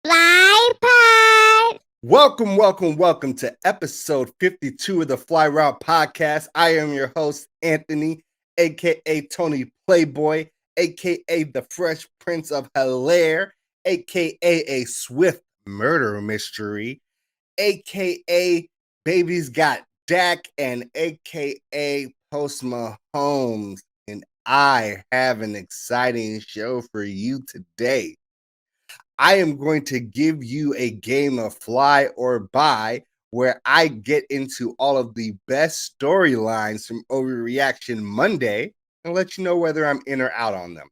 Fly Pod. Welcome to episode 52 of the Fly Route Podcast. I am your host, Anthony, aka Tony Playboy, aka the Fresh Prince of Hilaire, aka a swift murder mystery, aka Baby's Got Dak, and aka Post Mahomes. And I have an exciting show for you today. I am going to give you a game of fly or buy where I get into all of the best storylines from Overreaction Monday and let you know whether I'm in or out on them.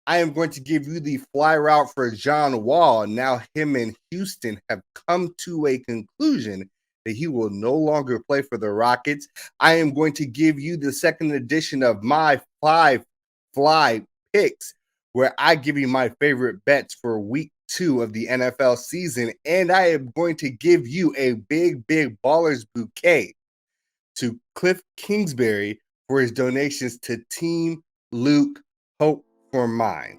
I am going to give you the fly route for John Wall. Now, him and Houston have come to a conclusion that he will no longer play for the Rockets. I am going to give you the second edition of my 5 fly picks, where I give you my favorite bets for week 2 of the NFL season. And I am going to give you a big ballers bouquet to Cliff Kingsbury for his donations to Team Luke Hope for Mine.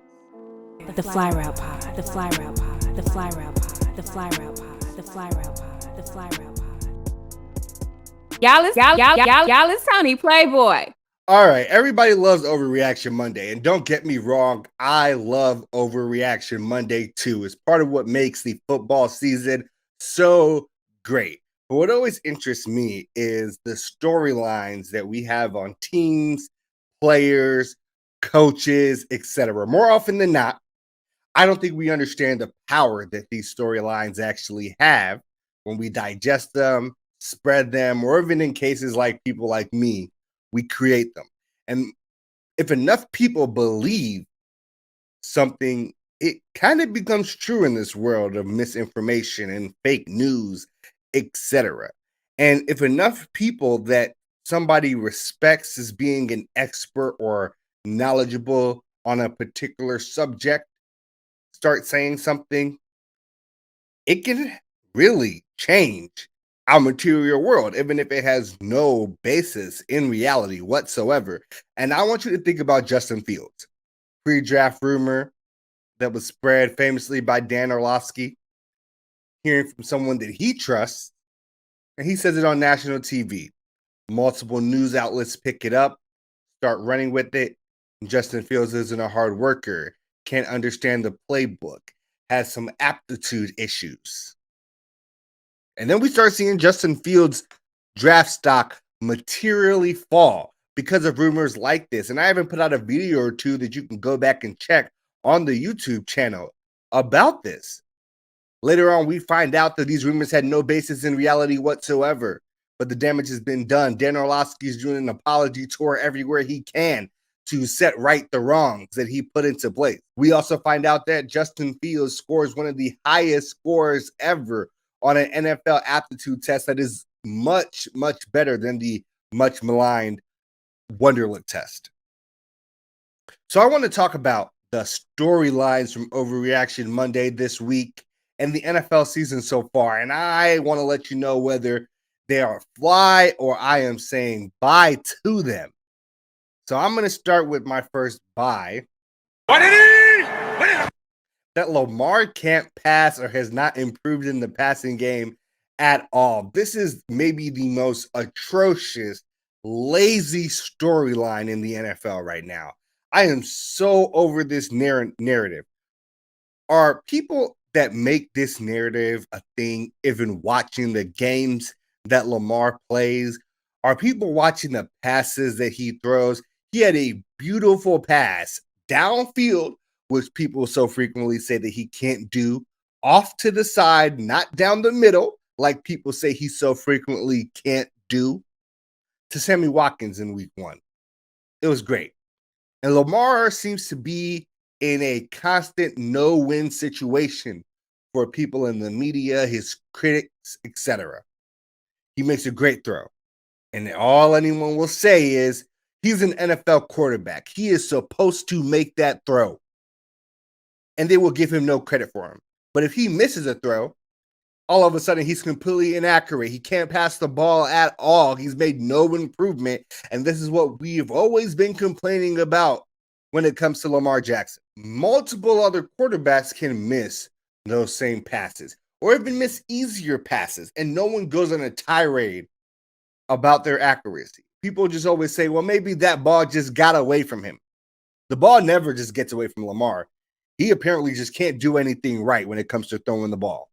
The Fly Route Pod, the Fly Route Pod, the Fly Route Pod, the Fly Route Pod, the Fly Route Pod, the Fly Route Pod. Y'all is Tony Playboy. All right, everybody loves Overreaction Monday, and don't get me wrong, I love Overreaction Monday too. It's part of what makes the football season so great. But what always interests me is the storylines that we have on teams, players, coaches, etc. More often than not, I don't think we understand the power that these storylines actually have when we digest them, spread them, or even in cases like people like me, we create them. And if enough people believe something, it kind of becomes true in this world of misinformation and fake news, etc. And if enough people that somebody respects as being an expert or knowledgeable on a particular subject start saying something, it can really change our material world, even if it has no basis in reality whatsoever. And I want you to think about Justin Fields, pre-draft rumor that was spread famously by Dan Orlovsky, hearing from someone that he trusts, and he says it on national TV. Multiple news outlets pick it up, start running with it. Justin Fields isn't a hard worker, can't understand the playbook, has some aptitude issues. And then we start seeing Justin Fields' draft stock materially fall because of rumors like this. And I even put out a video or two that you can go back and check on the YouTube channel about this. Later on, we find out that these rumors had no basis in reality whatsoever, but the damage has been done. Dan Orlovsky is doing an apology tour everywhere he can to set right the wrongs that he put into place. We also find out that Justin Fields scores one of the highest scores ever on an NFL aptitude test that is much better than the much maligned Wonderlic test. So I want to talk about the storylines from Overreaction Monday this week and the NFL season so far. And I want to let you know whether they are fly or I am saying bye to them. So I'm going to start with my first buy. That Lamar can't pass or has not improved in the passing game at all. This is maybe the most atrocious, lazy storyline in the NFL right now. I am so over this narrative. Are people that make this narrative a thing even watching the games that Lamar plays? Are people watching the passes that he throws? He had a beautiful pass downfield, which people so frequently say that he can't do, off to the side, not down the middle, like people say he so frequently can't do, to Sammy Watkins in week 1. It was great. And Lamar seems to be in a constant no-win situation for people in the media, his critics, etc. He makes a great throw. And all anyone will say is, he's an NFL quarterback. He is supposed to make that throw. And they will give him no credit for him. But if he misses a throw, all of a sudden he's completely inaccurate. He can't pass the ball at all. He's made no improvement. And this is what we've always been complaining about when it comes to Lamar Jackson. Multiple other quarterbacks can miss those same passes or even miss easier passes, and no one goes on a tirade about their accuracy. People just always say, well, maybe that ball just got away from him. The ball never just gets away from Lamar. He apparently just can't do anything right when it comes to throwing the ball,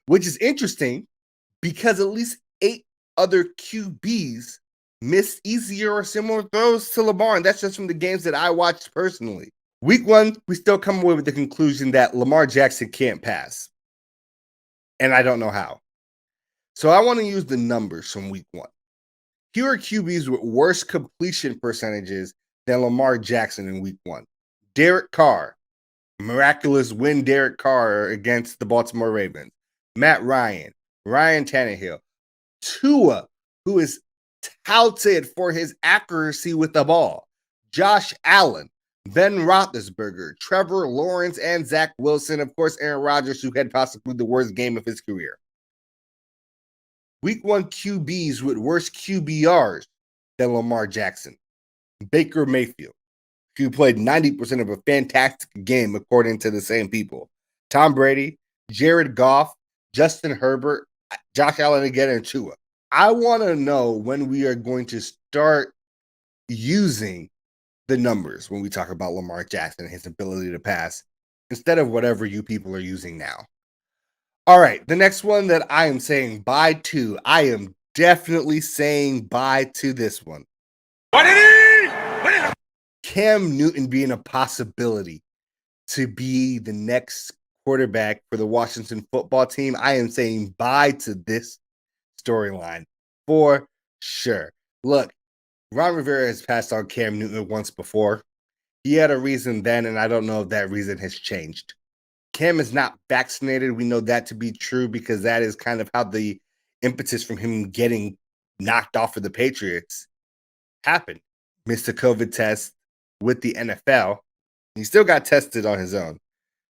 which is interesting because at least 8 other QBs missed easier or similar throws to Lamar, and that's just from the games that I watched personally. Week 1, we still come away with the conclusion that Lamar Jackson can't pass, and I don't know how. So I want to use the numbers from week 1. Here are QBs with worse completion percentages than Lamar Jackson in week 1. Derek Carr, miraculous win Derek Carr against the Baltimore Ravens. Matt Ryan, Ryan Tannehill, Tua, who is touted for his accuracy with the ball, Josh Allen, Ben Roethlisberger, Trevor Lawrence, and Zach Wilson. Of course, Aaron Rodgers, who had possibly the worst game of his career. Week 1 QBs with worse QBRs than Lamar Jackson. Baker Mayfield, who played 90% of a fantastic game according to the same people. Tom Brady, Jared Goff, Justin Herbert, Josh Allen again, and Tua. I want to know when we are going to start using the numbers when we talk about Lamar Jackson and his ability to pass instead of whatever you people are using now. All right, the next one that I am saying bye to, I am definitely saying bye to this one. Cam Newton being a possibility to be the next quarterback for the Washington football team. I am saying bye to this storyline for sure. Look, Ron Rivera has passed on Cam Newton once before. He had a reason then, and I don't know if that reason has changed. Cam is not vaccinated. We know that to be true because that is kind of how the impetus from him getting knocked off of the Patriots happened. Missed a COVID test with the NFL. He still got tested on his own.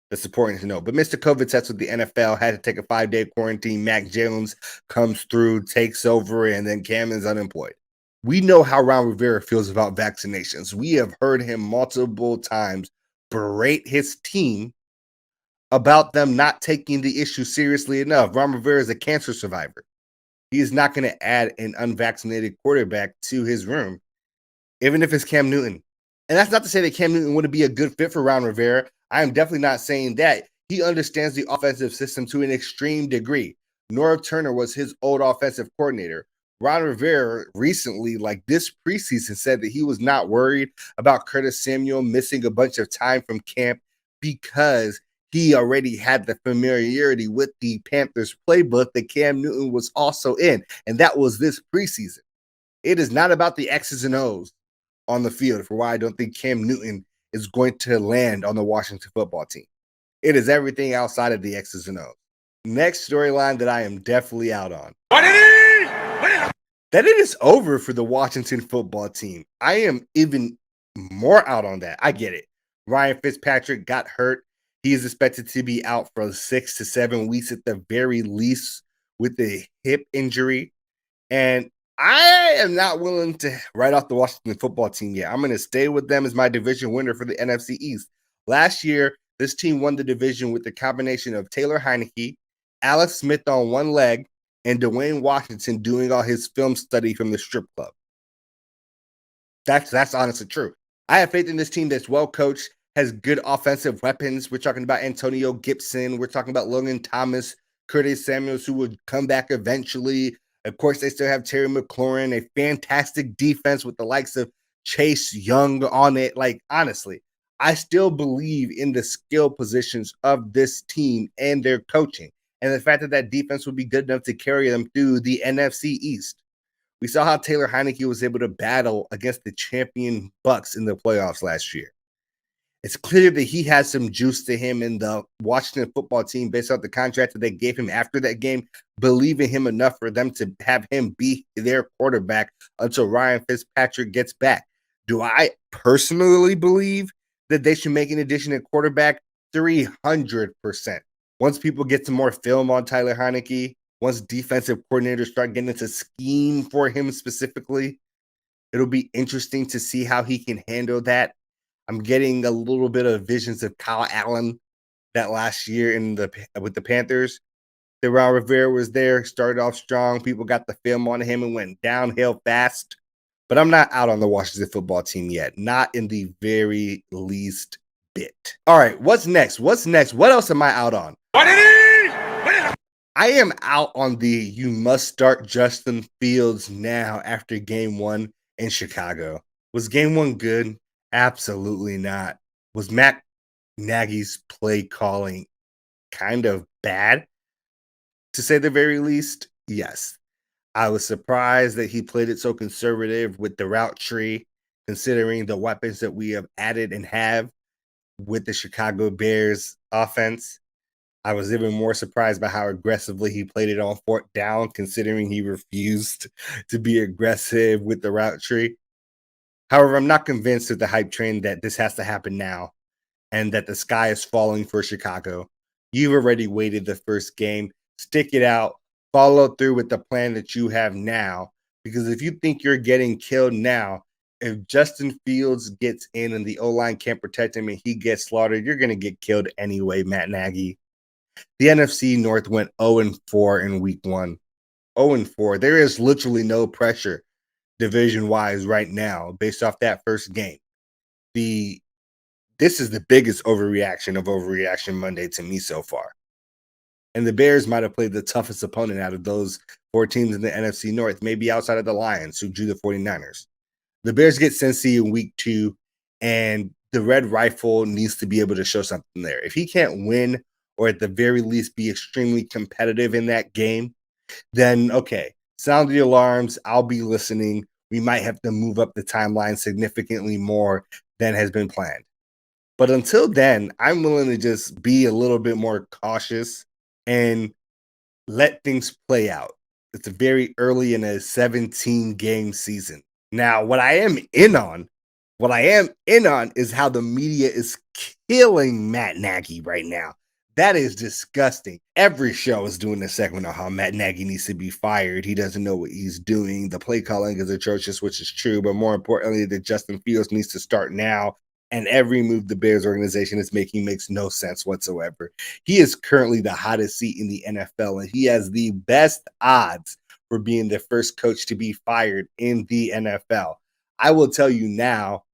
That's important to know. But missed a COVID test with the NFL, had to take a 5-day quarantine. Mac Jones comes through, takes over, and then Cam is unemployed. We know how Ron Rivera feels about vaccinations. We have heard him multiple times berate his team about them not taking the issue seriously enough. Ron Rivera is a cancer survivor. He is not going to add an unvaccinated quarterback to his room, even if it's Cam Newton. And that's not to say that Cam Newton wouldn't be a good fit for Ron Rivera. I am definitely not saying that. He understands the offensive system to an extreme degree. Norv Turner was his old offensive coordinator. Ron Rivera recently, like this preseason, said that he was not worried about Curtis Samuel missing a bunch of time from camp because he already had the familiarity with the Panthers playbook that Cam Newton was also in, and that was this preseason. It is not about the X's and O's on the field for why I don't think Cam Newton is going to land on the Washington football team. It is everything outside of the X's and O's. Next storyline that I am definitely out on. That it is over for the Washington football team. I am even more out on that. I get it. Ryan Fitzpatrick got hurt. He is expected to be out for 6 to 7 weeks at the very least with a hip injury. And I am not willing to write off the Washington football team yet. I'm going to stay with them as my division winner for the NFC East. Last year, this team won the division with the combination of Taylor Heineke, Alex Smith on one leg, and Dwayne Washington doing all his film study from the strip club. That's honestly true. I have faith in this team that's well coached, has good offensive weapons. We're talking about Antonio Gibson. We're talking about Logan Thomas, Curtis Samuels, who would come back eventually. Of course, they still have Terry McLaurin, a fantastic defense with the likes of Chase Young on it. Like, honestly, I still believe in the skill positions of this team and their coaching. And the fact that that defense would be good enough to carry them through the NFC East. We saw how Taylor Heineke was able to battle against the champion Bucs in the playoffs last year. It's clear that he has some juice to him in the Washington football team based off the contract that they gave him after that game, believe in him enough for them to have him be their quarterback until Ryan Fitzpatrick gets back. Do I personally believe that they should make an addition at quarterback? 300%. Once people get some more film on Tyler Heineke, once defensive coordinators start getting into scheme for him specifically, it'll be interesting to see how he can handle that. I'm getting a little bit of visions of Kyle Allen that last year with the Panthers. The Ron Rivera was there, started off strong. People got the film on him and went downhill fast. But I'm not out on the Washington football team yet. Not in the very least bit. All right, what's next? What else am I out on? I am out on the you must start Justin Fields now after game 1 in Chicago. Was game 1 good? Absolutely not. Was Matt Nagy's play calling kind of bad? To say the very least, yes. I was surprised that he played it so conservative with the route tree, considering the weapons that we have added and have with the Chicago Bears offense. I was even more surprised by how aggressively he played it on 4th down, considering he refused to be aggressive with the route tree. However, I'm not convinced of the hype train that this has to happen now and that the sky is falling for Chicago. You've already waited the first game. Stick it out. Follow through with the plan that you have now. Because if you think you're getting killed now, if Justin Fields gets in and the O-line can't protect him and he gets slaughtered, you're going to get killed anyway, Matt Nagy. The NFC North went 0-4 in week 1. 0-4. There is literally no pressure division-wise right now based off that first game. This is the biggest overreaction of Overreaction Monday to me so far. And the Bears might have played the toughest opponent out of those 4 teams in the NFC North, maybe outside of the Lions, who drew the 49ers. The Bears get Cincy in week 2, and the Red Rifle needs to be able to show something there. If he can't win, or at the very least be extremely competitive in that game, then okay, sound the alarms. I'll be listening. We might have to move up the timeline significantly more than has been planned. But until then, I'm willing to just be a little bit more cautious and let things play out. It's very early in a 17-game season. Now, what I am in on is how the media is killing Matt Nagy right now. That is disgusting. Every show is doing a segment on how Matt Nagy needs to be fired. He doesn't know what he's doing. The play calling is atrocious, which is true. But more importantly, that Justin Fields needs to start now. And every move the Bears organization is making makes no sense whatsoever. He is currently the hottest seat in the NFL, and he has the best odds for being the first coach to be fired in the NFL. I will tell you now,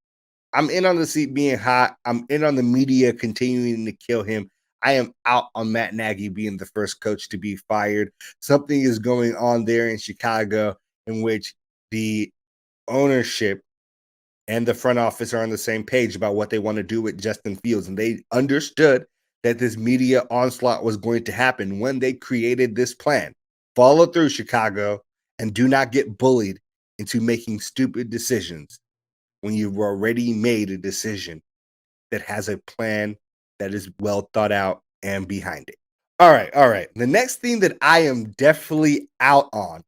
I'm in on the seat being hot. I'm in on the media continuing to kill him. I am out on Matt Nagy being the first coach to be fired. Something is going on there in Chicago in which the ownership and the front office are on the same page about what they want to do with Justin Fields. And they understood that this media onslaught was going to happen when they created this plan. Follow through, Chicago, and do not get bullied into making stupid decisions when you've already made a decision that has a plan that is well thought out and behind it. All right. The next thing that I am definitely out on.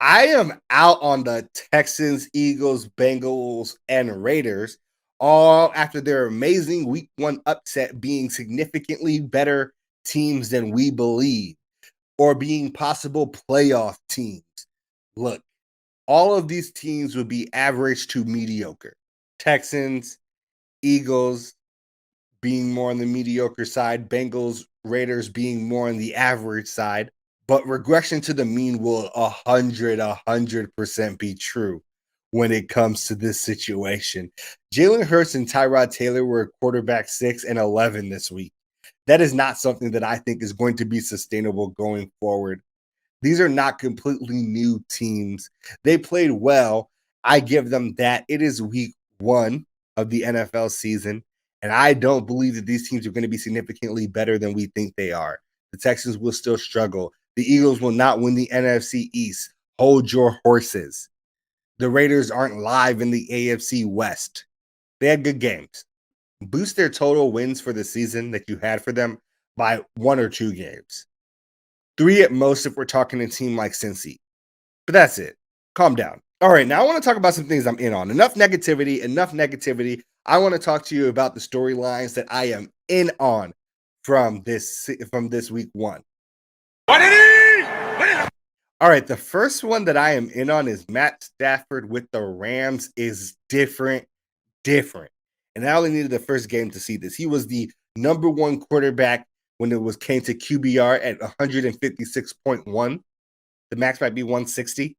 I am out on the Texans, Eagles, Bengals, and Raiders, all after their amazing week 1 upset being significantly better teams than we believe, or being possible playoff teams. Look, all of these teams would be average to mediocre. Texans, Eagles being more on the mediocre side, Bengals, Raiders being more on the average side. But regression to the mean will 100% be true when it comes to this situation. Jalen Hurts and Tyrod Taylor were quarterback 6 and 11 this week. That is not something that I think is going to be sustainable going forward. These are not completely new teams. They played well. I give them that. It is week 1 of the NFL season, and I don't believe that these teams are going to be significantly better than we think they are. The Texans will still struggle. The Eagles will not win the NFC East. Hold your horses. The Raiders aren't live in the AFC West. They had good games. Boost their total wins for the season that you had for them by 1 or 2 games. 3 at most if we're talking a team like Cincy. But that's it. Calm down. All right, now I want to talk about some things I'm in on. Enough negativity. I want to talk to you about the storylines that I am in on from this week 1. All right, the first one that I am in on is Matt Stafford with the Rams is different. And I only needed the first game to see this. He was the number one quarterback when it came to QBR at 156.1. The max might be 160.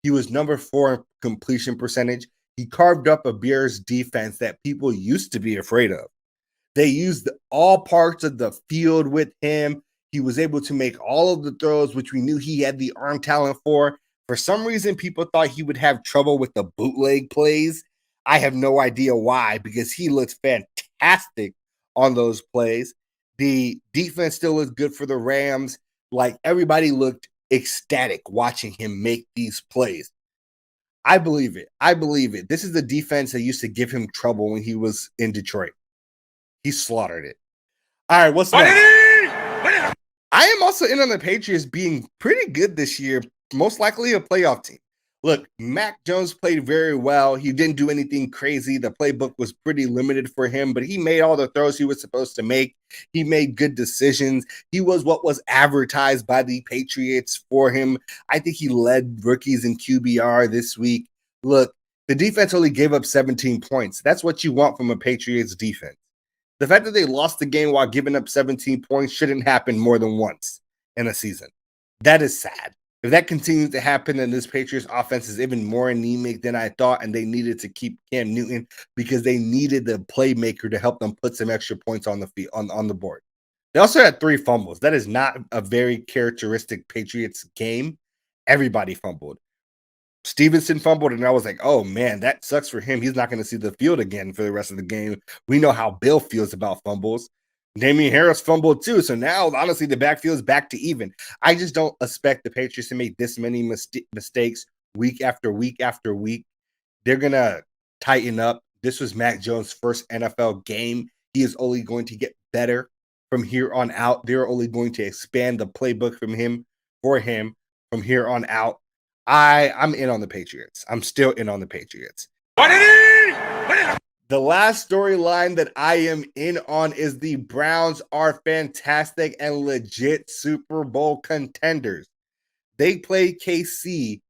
He was number 4 in completion percentage. He carved up a Bears defense that people used to be afraid of. They used all parts of the field with him. He was able to make all of the throws, which we knew he had the arm talent for. For some reason, people thought he would have trouble with the bootleg plays. I have no idea why, because he looks fantastic on those plays. The defense still is good for the Rams. Like, everybody looked ecstatic watching him make these plays. I believe it. I believe it. This is the defense that used to give him trouble when he was in Detroit. He slaughtered it. All right, what's next? I am also in on the Patriots being pretty good this year, most likely a playoff team. Look, Mac Jones played very well. He didn't do anything crazy. The playbook was pretty limited for him, but he made all the throws he was supposed to make. He made good decisions. He was what was advertised by the Patriots for him. I think he led rookies in QBR this week. Look, the defense only gave up 17 points. That's what you want from a Patriots defense. The fact that they lost the game while giving up 17 points shouldn't happen more than once in a season. That is sad. If that continues to happen, then this Patriots offense is even more anemic than I thought, and they needed to keep Cam Newton because they needed the playmaker to help them put some extra points on the field, on the board. They also had 3 fumbles. That is not a very characteristic Patriots game. Everybody fumbled. Stevenson fumbled, and I was like, oh, man, that sucks for him. He's not going to see the field again for the rest of the game. We know how Bill feels about fumbles. Damian Harris fumbled too. So now, honestly, the backfield is back to even. I just don't expect the Patriots to make this many mistakes week after week after week. They're going to tighten up. This was Mac Jones' first NFL game. He is only going to get better from here on out. They're only going to expand the playbook for him from here on out. I'm in on the Patriots. I'm still in on the Patriots. The last storyline that I am in on is the Browns are fantastic and legit Super Bowl contenders. They played KC,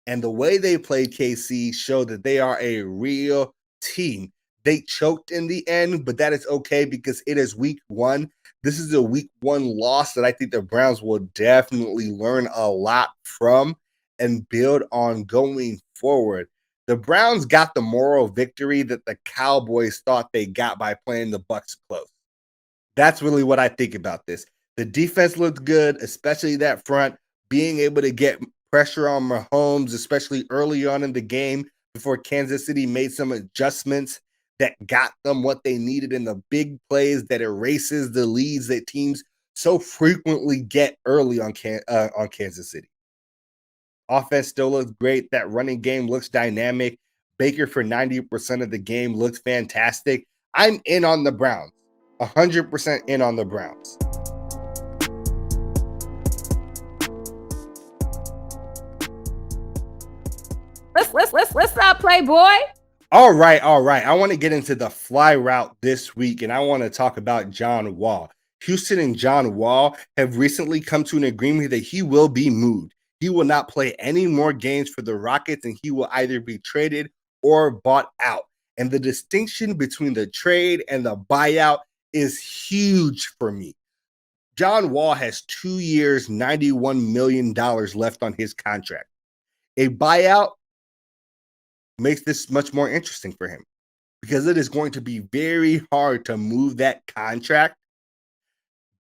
and the way they played KC showed that they are a real team. They choked in the end, but that is okay because it is week 1. This is a week 1 loss that I think the Browns will definitely learn a lot from and build on going forward. The Browns got the moral victory that the Cowboys thought they got by playing the Bucs close. That's really what I think about this. The defense looked good, especially that front, being able to get pressure on Mahomes, especially early on in the game before Kansas City made some adjustments that got them what they needed in the big plays that erases the leads that teams so frequently get early on Kansas City. Offense still looks great. That running game looks dynamic. Baker for 90% of the game looks fantastic. I'm in on the Browns. 100% in on the Browns. Let's stop, Playboy. All right. I want to get into the fly route this week, and I want to talk about John Wall. Houston and John Wall have recently come to an agreement that he will be moved. He will not play any more games for the Rockets, and he will either be traded or bought out. And the distinction between the trade and the buyout is huge for me. John Wall has 2 years, $91 million left on his contract. A buyout makes this much more interesting for him because it is going to be very hard to move that contract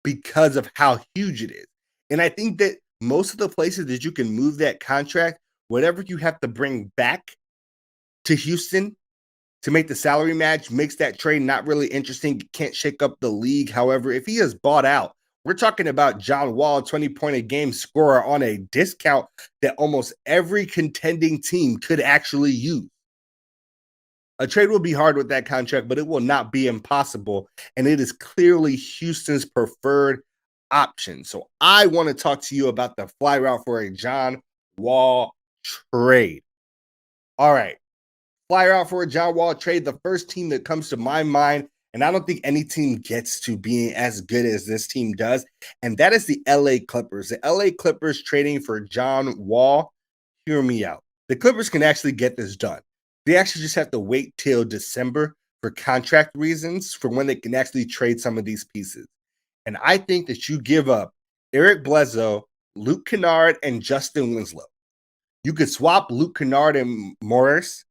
because of how huge it is. And I think that most of the places that you can move that contract, whatever you have to bring back to Houston to make the salary match makes that trade not really interesting. Can't shake up the league. However, if he is bought out, we're talking about John Wall, 20-point-a-game scorer on a discount that almost every contending team could actually use. A trade will be hard with that contract, but it will not be impossible. And it is clearly Houston's preferred option. So I want to talk to you about the fly route for a John Wall trade. All right. Fly route for a John Wall trade. The first team that comes to my mind, and I don't think any team gets to being as good as this team does, and that is the LA Clippers. The LA Clippers trading for John Wall. Hear me out. The Clippers can actually get this done. They actually just have to wait till December for contract reasons for when they can actually trade some of these pieces. And I think that you give up Eric Bledsoe, Luke Kennard, and Justin Winslow. You could swap Luke Kennard and Morris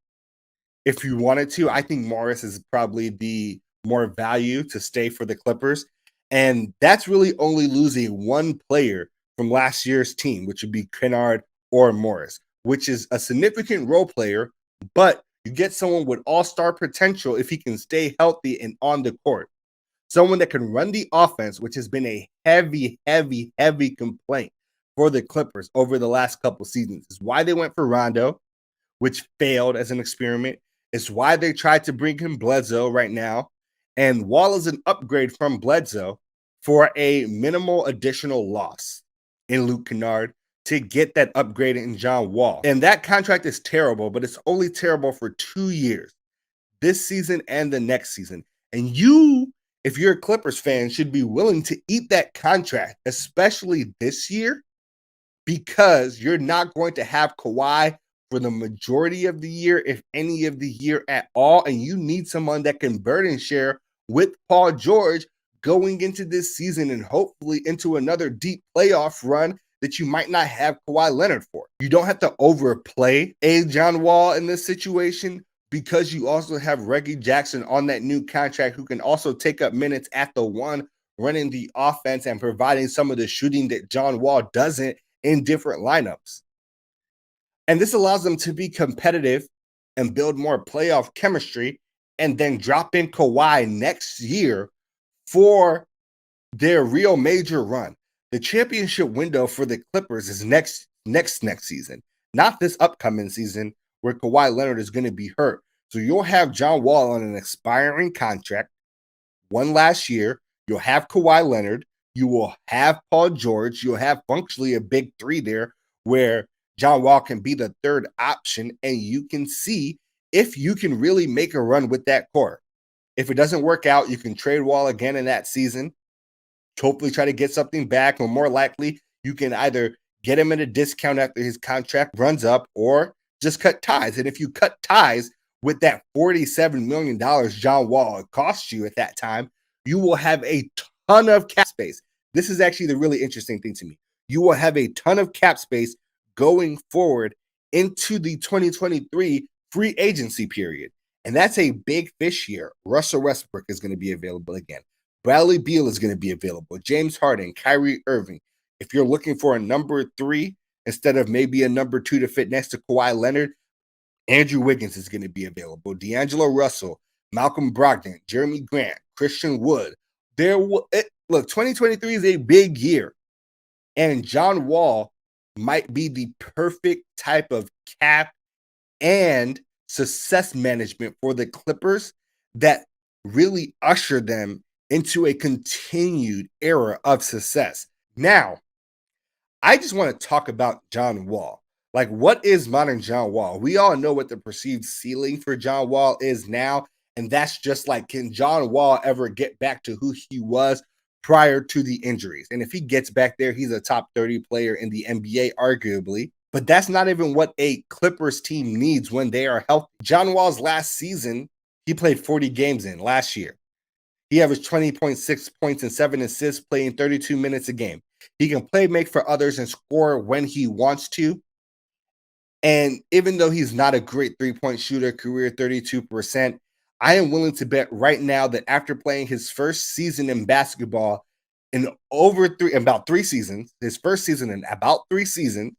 if you wanted to. I think Morris is probably the more value to stay for the Clippers. And that's really only losing one player from last year's team, which would be Kennard or Morris, which is a significant role player, but you get someone with all-star potential if he can stay healthy and on the court. Someone that can run the offense, which has been a heavy complaint for the Clippers over the last couple seasons. Is why they went for Rondo, which failed as an experiment. It's why they tried to bring in Bledsoe right now. And Wall is an upgrade from Bledsoe for a minimal additional loss in Luke Kennard to get that upgrade in John Wall. And that contract is terrible, but it's only terrible for 2 years, this season and the next season. And you, if you're a Clippers fan, should be willing to eat that contract, especially this year, because you're not going to have Kawhi for the majority of the year, if any of the year at all. And you need someone that can burden share with Paul George going into this season and hopefully into another deep playoff run that you might not have Kawhi Leonard for. You don't have to overplay a John Wall in this situation, because you also have Reggie Jackson on that new contract who can also take up minutes at the one, running the offense and providing some of the shooting that John Wall doesn't in different lineups. And this allows them to be competitive and build more playoff chemistry, and then drop in Kawhi next year for their real major run. The championship window for the Clippers is next season, not this upcoming season where Kawhi Leonard is going to be hurt. So you'll have John Wall on an expiring contract, one last year. You'll have Kawhi Leonard. You will have Paul George. You'll have functionally a big three there where John Wall can be the third option, and you can see if you can really make a run with that core. If it doesn't work out, you can trade Wall again in that season, hopefully try to get something back, or more likely, you can either get him at a discount after his contract runs up or just cut ties. And if you cut ties with that $47 million John Wall cost you at that time, you will have a ton of cap space. This is actually the really interesting thing to me. You will have a ton of cap space going forward into the 2023 free agency period. And that's a big fish year. Russell Westbrook is going to be available again. Bradley Beal is going to be available. James Harden, Kyrie Irving. If you're looking for a number 3 instead of maybe a number 2 to fit next to Kawhi Leonard, Andrew Wiggins is going to be available. D'Angelo Russell, Malcolm Brogdon, Jeremy Grant, Christian Wood. Look, 2023 is a big year. And John Wall might be the perfect type of cap and success management for the Clippers that really usher them into a continued era of success. Now, I just want to talk about John Wall. Like, what is modern John Wall? We all know what the perceived ceiling for John Wall is now, and that's just like, can John Wall ever get back to who he was prior to the injuries? And if he gets back there, he's a top 30 player in the NBA, arguably. But that's not even what a Clippers team needs when they are healthy. John Wall's last season, he played 40 games in last year. He averaged 20.6 points and 7 assists, playing 32 minutes a game. He can play make for others and score when he wants to. And even though he's not a great three-point shooter, career 32%, I am willing to bet right now that after playing his first season in basketball in about 3 seasons, his first season in about 3 seasons,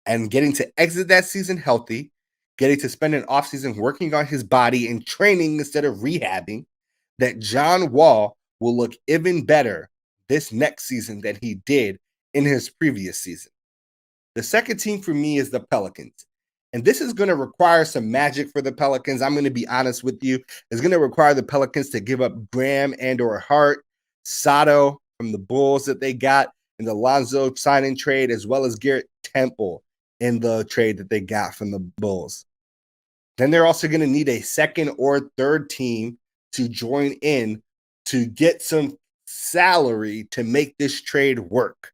and getting to exit that season healthy, getting to spend an offseason working on his body and training instead of rehabbing, that John Wall will look even better this next season than he did in his previous season. The second team for me is the Pelicans. And this is going to require some magic for the Pelicans. I'm going to be honest with you. It's going to require the Pelicans to give up Graham and/or Hart, Sato from the Bulls that they got in the Lonzo signing trade, as well as Garrett Temple in the trade that they got from the Bulls. Then they're also going to need a second or third team to join in to get some salary to make this trade work.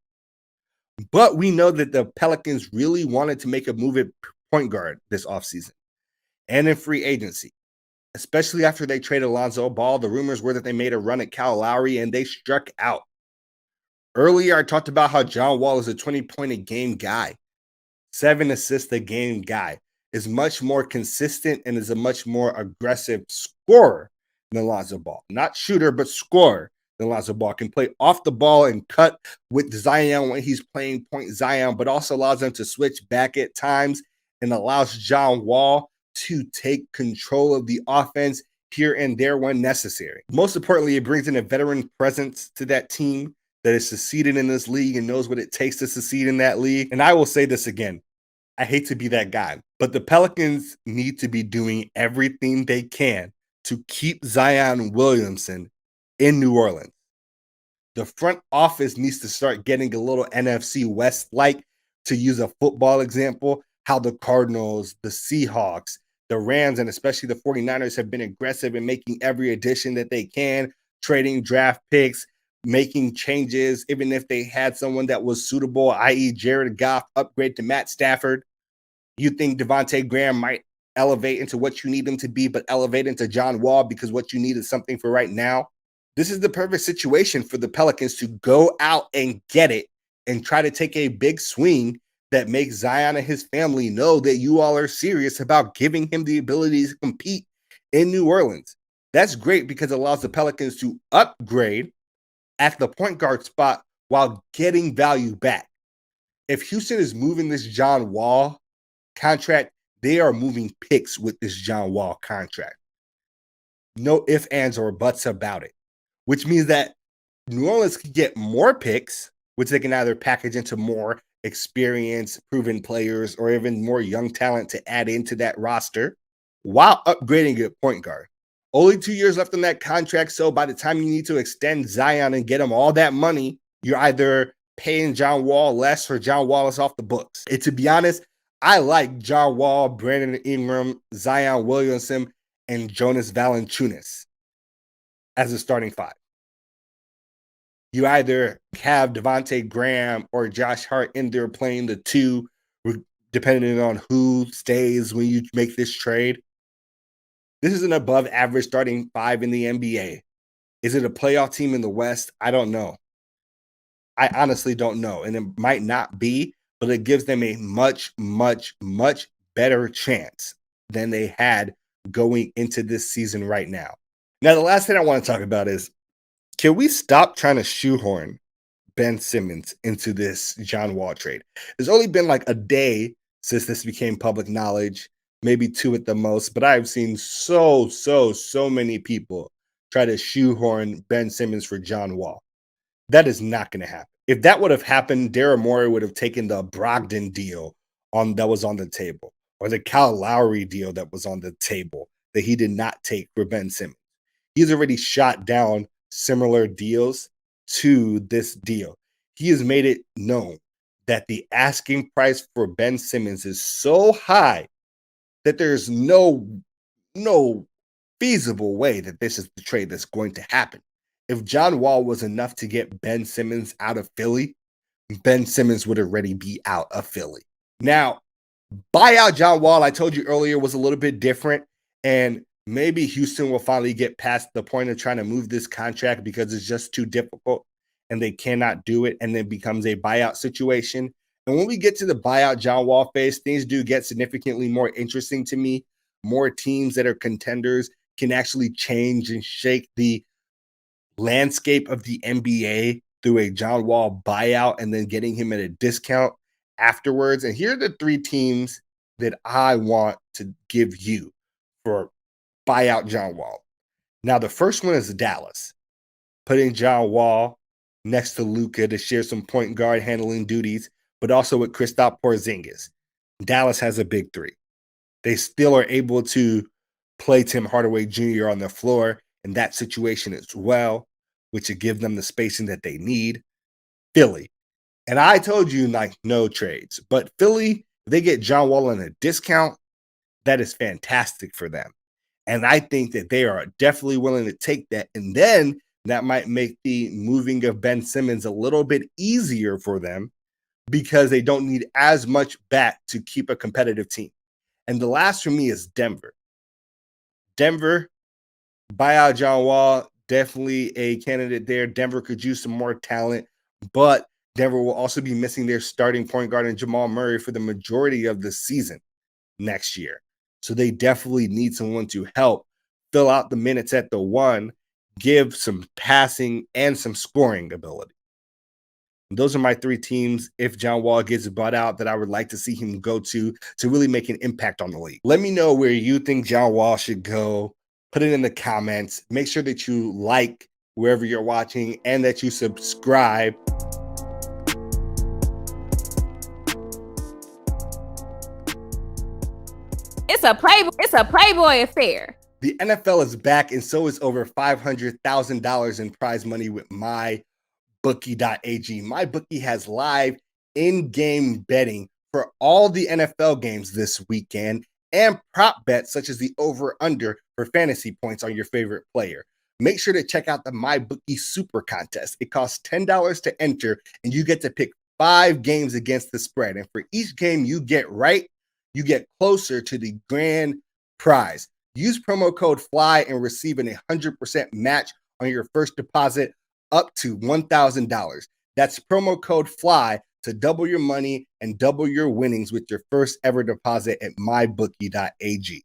But we know that the Pelicans really wanted to make a move at point guard this offseason and in free agency. especially after they traded Alonzo Ball. The rumors were that they made a run at Kyle Lowry and they struck out. Earlier, I talked about how John Wall is a 20-point a game guy, 7 assists a game guy, is much more consistent and is a much more aggressive scorer than Alonzo Ball. Not shooter, but scorer than Alonzo Ball. Can play off the ball and cut with Zion when he's playing point Zion, but also allows them to switch back at times and allows John Wall to take control of the offense here and there when necessary. Most importantly, it brings in a veteran presence to that team that has succeeded in this league and knows what it takes to succeed in that league. And I will say this again. I hate to be that guy, but the Pelicans need to be doing everything they can to keep Zion Williamson in New Orleans. The front office needs to start getting a little NFC West-like, to use a football example, how the Cardinals, the Seahawks, the Rams, and especially the 49ers have been aggressive in making every addition that they can, trading draft picks, making changes, even if they had someone that was suitable, i.e. Jared Goff, upgrade to Matt Stafford. You think Devontae Graham might elevate into what you need him to be, but elevate into John Wall because what you need is something for right now. This is the perfect situation for the Pelicans to go out and get it and try to take a big swing that makes Zion and his family know that you all are serious about giving him the ability to compete in New Orleans. That's great because it allows the Pelicans to upgrade at the point guard spot while getting value back. If Houston is moving this John Wall contract, they are moving picks with this John Wall contract. No ifs, ands, or buts about it, which means that New Orleans can get more picks, which they can either package into more experienced, proven players or even more young talent to add into that roster while upgrading at point guard. Only 2 years left on that contract, so by the time you need to extend Zion and get him all that money, you're either paying John Wall less or John Wall is off the books. And to be honest, I like John Wall, Brandon Ingram, Zion Williamson, and Jonas Valanciunas as a starting five. You either have Devontae Graham or Josh Hart in there playing the two, depending on who stays when you make this trade. This is an above average starting five in the NBA. Is it a playoff team in the West? I don't know. I honestly don't know. And it might not be, but it gives them a much, much, much better chance than they had going into this season right now. Now, the last thing I want to talk about is, can we stop trying to shoehorn Ben Simmons into this John Wall trade? There's only been like a day since this became public knowledge, maybe 2 at the most, but I've seen so many people try to shoehorn Ben Simmons for John Wall. That is not going to happen. If that would have happened, Daryl Morey would have taken the Brogdon deal that was on the table, or the Kyle Lowry deal that was on the table that he did not take for Ben Simmons. He's already shot down similar deals to this deal. He has made it known that the asking price for Ben Simmons is so high that there's no feasible way that this is the trade that's going to happen. If John Wall was enough to get Ben Simmons out of Philly, Ben Simmons would already be out of Philly. Now, buyout John Wall, I told you earlier, was a little bit different, and maybe Houston will finally get past the point of trying to move this contract because it's just too difficult and they cannot do it, and then becomes a buyout situation. And when we get to the buyout John Wall phase, things do get significantly more interesting to me. More teams that are contenders can actually change and shake the landscape of the NBA through a John Wall buyout and then getting him at a discount afterwards. And here are the 3 teams that I want to give you for buyout John Wall. Now, the first one is Dallas, putting John Wall next to Luka to share some point guard handling duties, but also with Kristaps Porzingis. Dallas has a big 3. They still are able to play Tim Hardaway Jr. on the floor in that situation as well, which would give them the spacing that they need. Philly. And I told you, like, no trades. But Philly, they get John Wall on a discount. That is fantastic for them. And I think that they are definitely willing to take that. And then that might make the moving of Ben Simmons a little bit easier for them because they don't need as much back to keep a competitive team. And the last for me is Denver. Denver, buyout John Wall, definitely a candidate there. Denver could use some more talent, but Denver will also be missing their starting point guard and Jamal Murray for the majority of the season next year. So they definitely need someone to help fill out the minutes at the one, give some passing and some scoring ability. Those are my three teams, if John Wall gets bought out, that I would like to see him go to really make an impact on the league. Let me know where you think John Wall should go. Put it in the comments. Make sure that you like wherever you're watching and that you subscribe. It's a Playboy affair. The NFL is back, and so is over $500,000 in prize money with MyBookie.ag. MyBookie has live in-game betting for all the NFL games this weekend and prop bets such as the over-under for fantasy points on your favorite player. Make sure to check out the MyBookie Super Contest. It costs $10 to enter, and you get to pick 5 games against the spread. And for each game you get right, you get closer to the grand prize. Use promo code FLY and receive an 100% match on your first deposit up to $1,000. That's promo code FLY to double your money and double your winnings with your first ever deposit at mybookie.ag.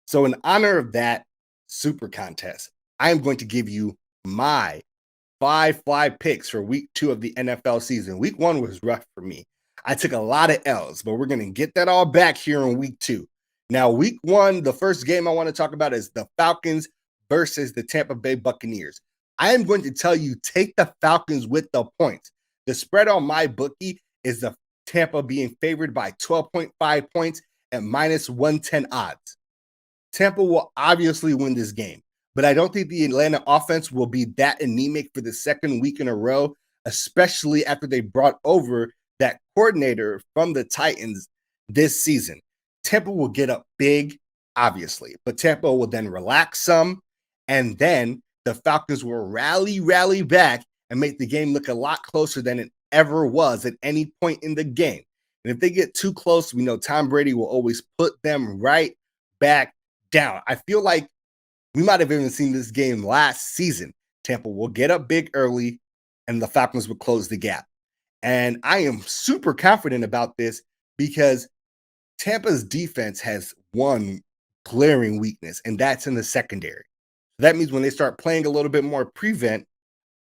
So in honor of that super contest, I am going to give you my 5 fly picks for week 2 of the NFL season. Week 1 was rough for me. I took a lot of L's, but we're going to get that all back here in week 2. Now, week 1, the first game I want to talk about is the Falcons versus the Tampa Bay Buccaneers. I am going to tell you, take the Falcons with the points. The spread on my bookie is the Tampa being favored by 12.5 points at minus 110 odds. Tampa will obviously win this game, but I don't think the Atlanta offense will be that anemic for the second week in a row, especially after they brought over that coordinator from the Titans this season. Tampa will get up big, obviously, but Tampa will then relax some, and then the Falcons will rally back and make the game look a lot closer than it ever was at any point in the game. And if they get too close, we know Tom Brady will always put them right back down. I feel like we might have even seen this game last season. Tampa will get up big early, and the Falcons will close the gap. And I am super confident about this because Tampa's defense has one glaring weakness, and that's in the secondary. That means when they start playing a little bit more prevent,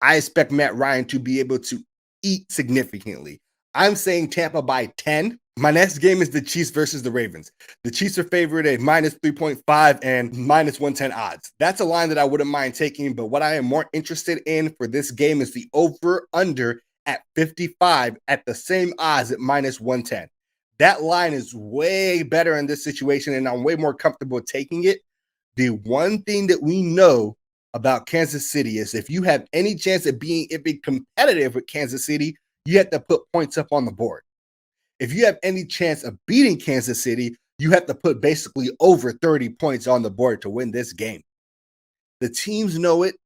I expect Matt Ryan to be able to eat significantly. I'm saying Tampa by 10. My next game is the Chiefs versus the Ravens. The Chiefs are favored at minus 3.5 and minus 110 odds. That's a line that I wouldn't mind taking, but what I am more interested in for this game is the over-under at 55 at the same odds at minus 110. That line is way better in this situation, and I'm way more comfortable taking it. The one thing that we know about Kansas City is if you have any chance of being competitive with Kansas City, you have to put points up on the board. If you have any chance of beating Kansas City, you have to put basically over 30 points on the board to win this game. The teams know it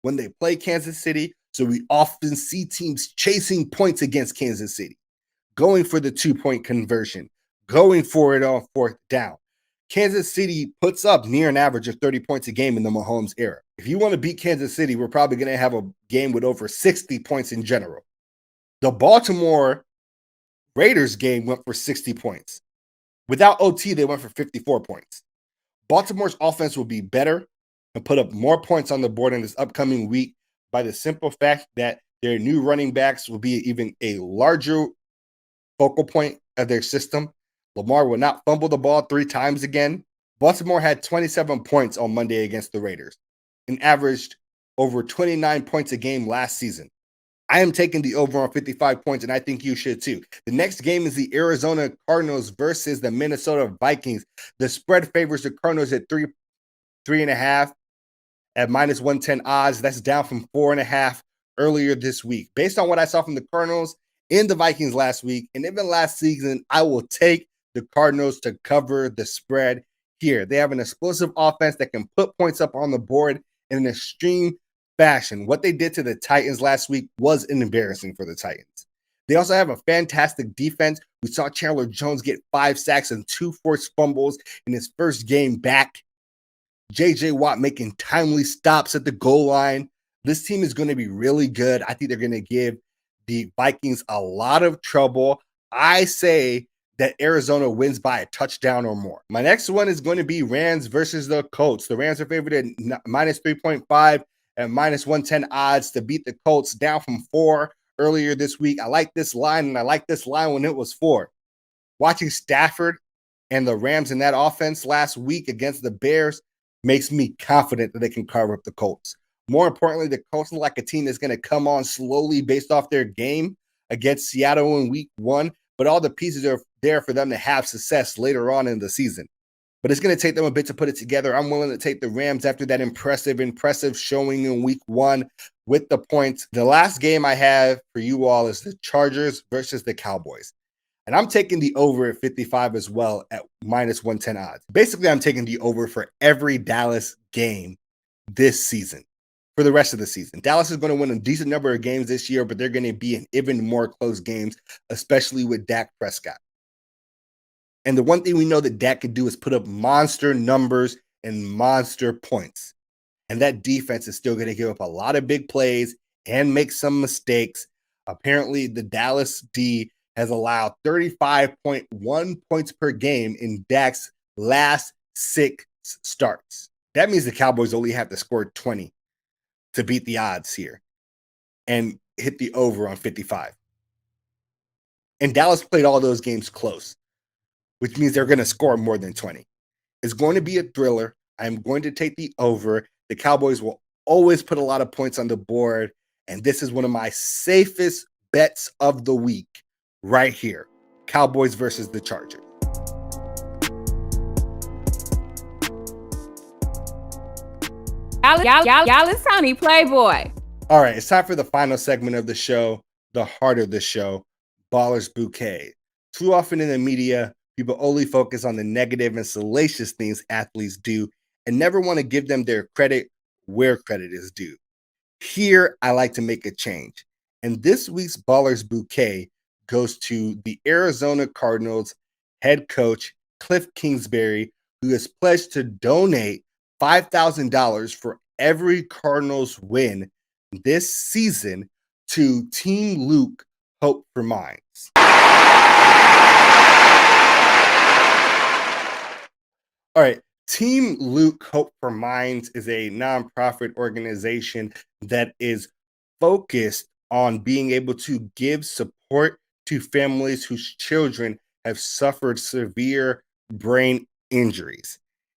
when they play Kansas City, so we often see teams chasing points against Kansas City, going for the 2-point conversion, going for it on 4th down. Kansas City puts up near an average of 30 points a game in the Mahomes era. If you want to beat Kansas City, we're probably going to have a game with over 60 points in general. The Baltimore Raiders game went for 60 points. Without OT, they went for 54 points. Baltimore's offense will be better and put up more points on the board in this upcoming week by the simple fact that their new running backs will be even a larger focal point of their system. Lamar will not fumble the ball 3 times again. Baltimore had 27 points on Monday against the Raiders and averaged over 29 points a game last season. I am taking the over on 55 points, and I think you should too. The next game is the Arizona Cardinals versus the Minnesota Vikings. The spread favors the Cardinals at 3.5 at minus 110 odds. That's down from 4.5 earlier this week. Based on what I saw from the Cardinals and the Vikings last week, and even last season, I will take the Cardinals to cover the spread here. They have an explosive offense that can put points up on the board in an extreme fashion. What they did to the Titans last week was embarrassing for the Titans. They also have a fantastic defense. We saw Chandler Jones get 5 sacks and 2 forced fumbles in his first game back. JJ Watt making timely stops at the goal line. This team is going to be really good. I think they're going to give the Vikings a lot of trouble. I say that Arizona wins by a touchdown or more. My next one is going to be Rams versus the Colts. The Rams are favored at minus 3.5 and minus 110 odds to beat the Colts, down from 4 earlier this week. I like this line, and I like this line when it was 4. Watching Stafford and the Rams in that offense last week against the Bears makes me confident that they can carve up the Colts. More importantly, the Colts look like a team that's going to come on slowly based off their game against Seattle in week 1, but all the pieces are there for them to have success later on in the season. But it's going to take them a bit to put it together. I'm willing to take the Rams after that impressive showing in week 1 with the points. The last game I have for you all is the Chargers versus the Cowboys. And I'm taking the over at 55 as well at minus 110 odds. Basically, I'm taking the over for every Dallas game this season, for the rest of the season. Dallas is going to win a decent number of games this year, but they're going to be in even more close games, especially with Dak Prescott. And the one thing we know that Dak can do is put up monster numbers and monster points. And that defense is still going to give up a lot of big plays and make some mistakes. Apparently, the Dallas D has allowed 35.1 points per game in Dak's last 6 starts. That means the Cowboys only have to score 20 to beat the odds here and hit the over on 55. And Dallas played all those games close, which means they're going to score more than 20. It's going to be a thriller. I'm going to take the over. The Cowboys will always put a lot of points on the board, and this is one of my safest bets of the week right here. Cowboys versus the Chargers. Y'all is Tony Playboy. All right, it's time for the final segment of the show, the heart of the show, Baller's Bouquet. Too often in the media, people only focus on the negative and salacious things athletes do and never want to give them their credit where credit is due. Here, I like to make a change. And this week's Baller's Bouquet goes to the Arizona Cardinals head coach, Cliff Kingsbury, who has pledged to donate $5,000 for every Cardinals win this season to Team Luke Hope for Minds. All right. Team Luke Hope for Minds is a nonprofit organization that is focused on being able to give support to families whose children have suffered severe brain injuries.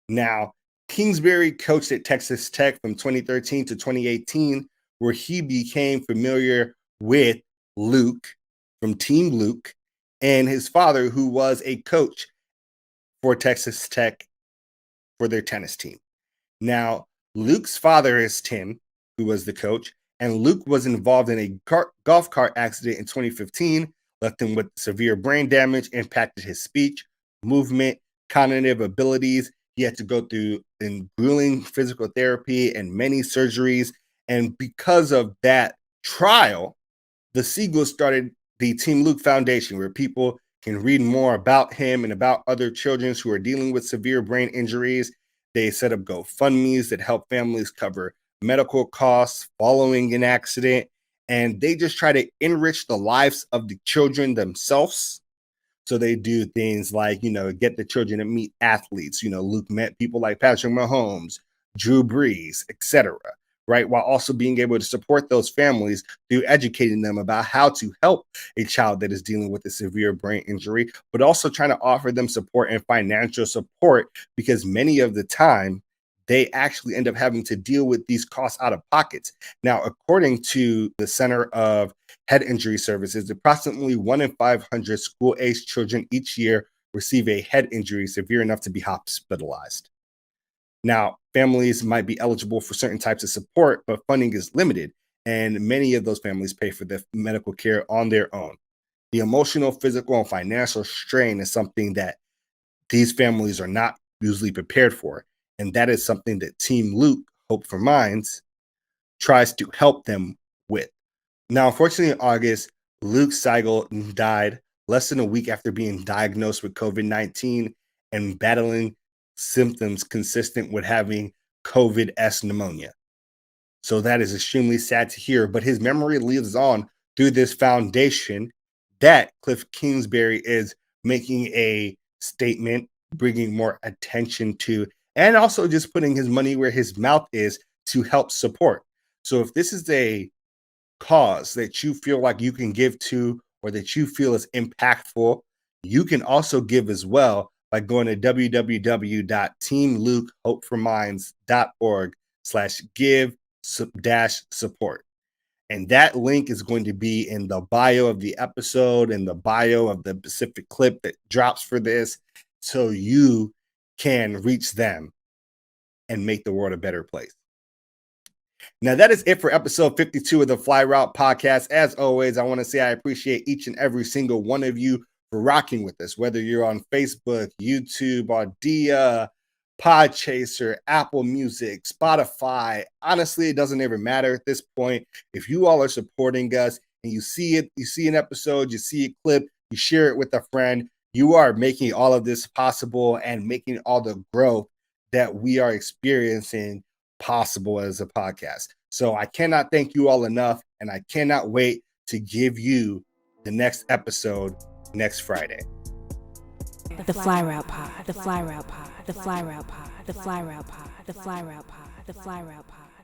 Now, Kingsbury coached at Texas Tech from 2013 to 2018, where he became familiar with Luke from Team Luke and his father, who was a coach for Texas Tech for their tennis team. Now, Luke's father is Tim, who was the coach, and Luke was involved in a golf cart accident in 2015, left him with severe brain damage, impacted his speech, movement, cognitive abilities. He had to go through grueling physical therapy and many surgeries. And because of that trial, the Seagulls started the Team Luke Foundation, where people can read more about him and about other children who are dealing with severe brain injuries. They set up GoFundMes that help families cover medical costs following an accident. And they just try to enrich the lives of the children themselves. So they do things like, get the children to meet athletes. Luke met people like Patrick Mahomes, Drew Brees, etc., right? While also being able to support those families through educating them about how to help a child that is dealing with a severe brain injury, but also trying to offer them support and financial support, because many of the time they actually end up having to deal with these costs out of pockets. Now, according to the Center of Head Injury Services, approximately 1 in 500 school-aged children each year receive a head injury severe enough to be hospitalized. Now, families might be eligible for certain types of support, but funding is limited, and many of those families pay for their medical care on their own. The emotional, physical, and financial strain is something that these families are not usually prepared for, and that is something that Team Luke, Hope for Minds, tries to help them with. Now, unfortunately, in August, Luke Seigel died less than a week after being diagnosed with COVID-19 and battling symptoms consistent with having COVID-S pneumonia. So that is extremely sad to hear, but his memory lives on through this foundation that Cliff Kingsbury is making a statement, bringing more attention to, and also just putting his money where his mouth is to help support. So if this is a cause that you feel like you can give to or that you feel is impactful, you can also give as well by going to www.teamlukehopeforminds.org/give-support. And that link is going to be in the bio of the episode and the bio of the specific clip that drops for this, so you can reach them and make the world a better place. Now, that is it for episode 52 of the Fly Route Podcast. As always, I want to say I appreciate each and every single one of you for rocking with us, whether you're on Facebook, YouTube, Audia, Podchaser, Apple Music, Spotify. Honestly, it doesn't even matter at this point. If you all are supporting us and you see it, you see an episode, you see a clip, you share it with a friend, you are making all of this possible and making all the growth that we are experiencing possible as a podcast. So I cannot thank you all enough, and I cannot wait to give you the next episode next Friday. The Fly Route Pod, the Fly Route Pod, the Fly Route Pod, the Fly Route Pod, the Fly Route Pod, the Fly Route Pod.